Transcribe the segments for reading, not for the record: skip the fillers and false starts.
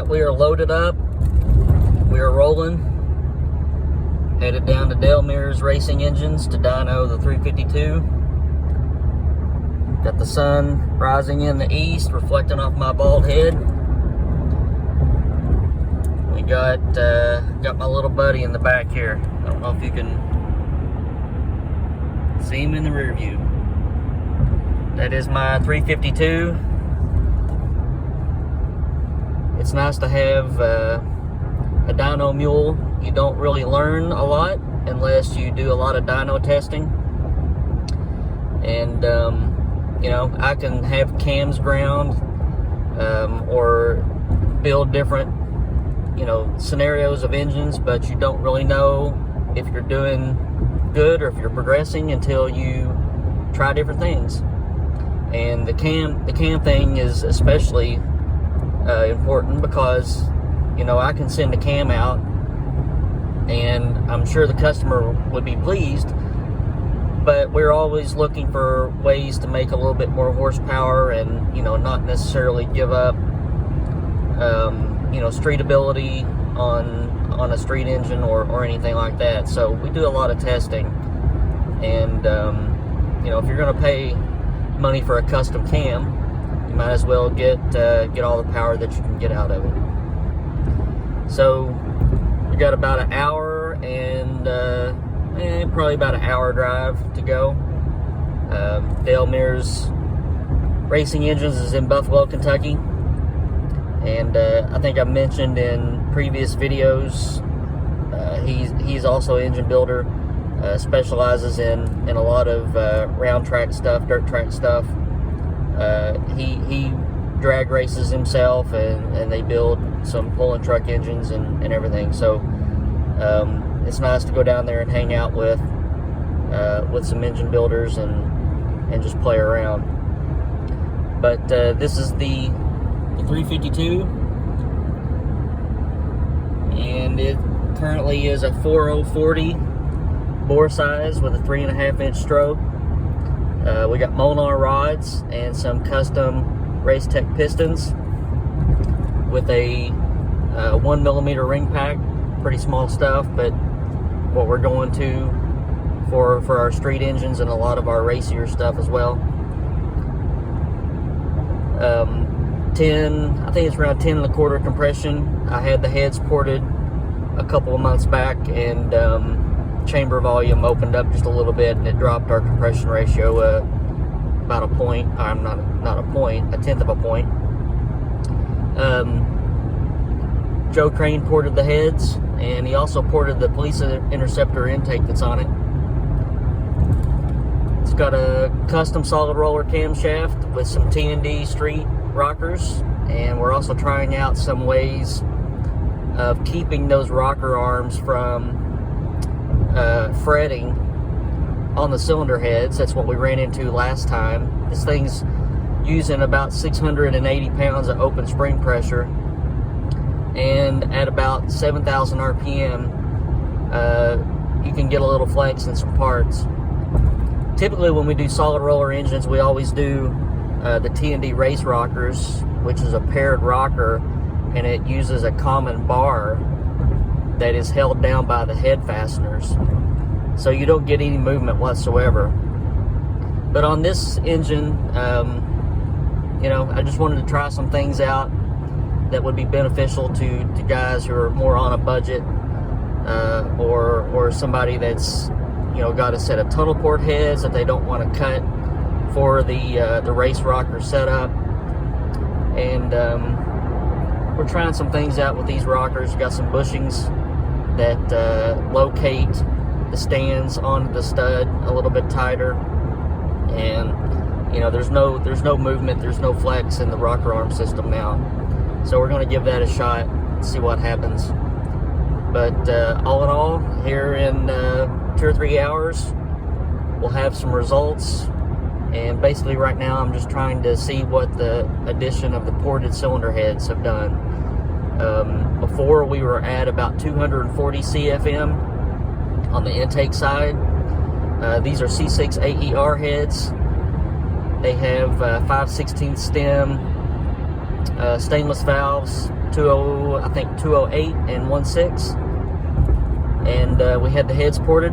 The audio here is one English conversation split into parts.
right, we are loaded up. We are rolling. Headed down to Dale Mears Racing Engines to dyno the 352. Got the sun rising in the east, reflecting off my bald head. We got my little buddy in the back here. I don't know if you can see him in the rear view. That is my 352. It's nice to have a dyno mule. You don't really learn a lot unless you do a lot of dyno testing. And you know, I can have cams ground or build different, you know, scenarios of engines, but you don't really know if you're doing good or if you're progressing until you try different things. And the cam thing is especially important because, you know, I can send a cam out and I'm sure the customer would be pleased, but we're always looking for ways to make a little bit more horsepower and, you know, not necessarily give up you know, street ability on a street engine or anything like that. So we do a lot of testing, and you know, if you're going to pay money for a custom cam, you might as well get all the power that you can get out of it. So we got about an hour and probably about an hour drive to go. Dale Mears Racing Engines is in Buffalo, Kentucky, and I think I mentioned in previous videos, he's also an engine builder, specializes in a lot of round track stuff, dirt track stuff. He drag races himself, and they build some pulling truck engines and everything. So it's nice to go down there and hang out with some engine builders and just play around. But this is the 352, and it currently is a 4040 bore size with a 3.5 inch stroke. We got Molnar rods and some custom Race Tech pistons with a 1mm ring pack. Pretty small stuff, but what we're going to for our street engines and a lot of our racier stuff as well. 10, I think it's around 10 1/4 compression. I had the heads ported a couple of months back, and chamber volume opened up just a little bit, and it dropped our compression ratio about a point. Not a point, a tenth of a point. Joe Crane ported the heads, and he also ported the police interceptor intake that's on it. It's got a custom solid roller camshaft with some T&D street rockers, and we're also trying out some ways of keeping those rocker arms from fretting on the cylinder heads. That's what we ran into last time. This thing's using about 680 pounds of open spring pressure, and at about 7,000 RPM, you can get a little flex in some parts. Typically when we do solid roller engines, we always do the T&D race rockers, which is a paired rocker, and it uses a common bar that is held down by the head fasteners, so you don't get any movement whatsoever. But on this engine, you know, I just wanted to try some things out that would be beneficial to guys who are more on a budget, or somebody that's, you know, got a set of tunnel port heads that they don't want to cut for the race rocker setup. And we're trying some things out with these rockers. We've got some bushings that locate the stands onto the stud a little bit tighter, and, you know, there's no movement, there's no flex in the rocker arm system now. So we're going to give that a shot, see what happens. But all in all, here in 2 or 3 hours, we'll have some results. And basically right now I'm just trying to see what the addition of the ported cylinder heads have done. Before we were at about 240 CFM on the intake side. These are C6 AER heads. They have 5/16 stem, stainless valves, I think 208 and 1.6, and we had the heads ported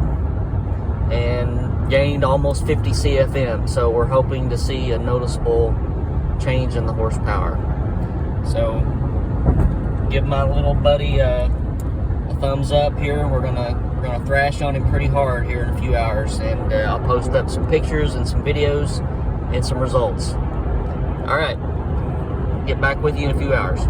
and gained almost 50 CFM. So we're hoping to see a noticeable change in the horsepower. So give my little buddy a thumbs up here. We're gonna thrash on him pretty hard here in a few hours, and I'll post up some pictures and some videos and some results. All right, get back with you in a few hours.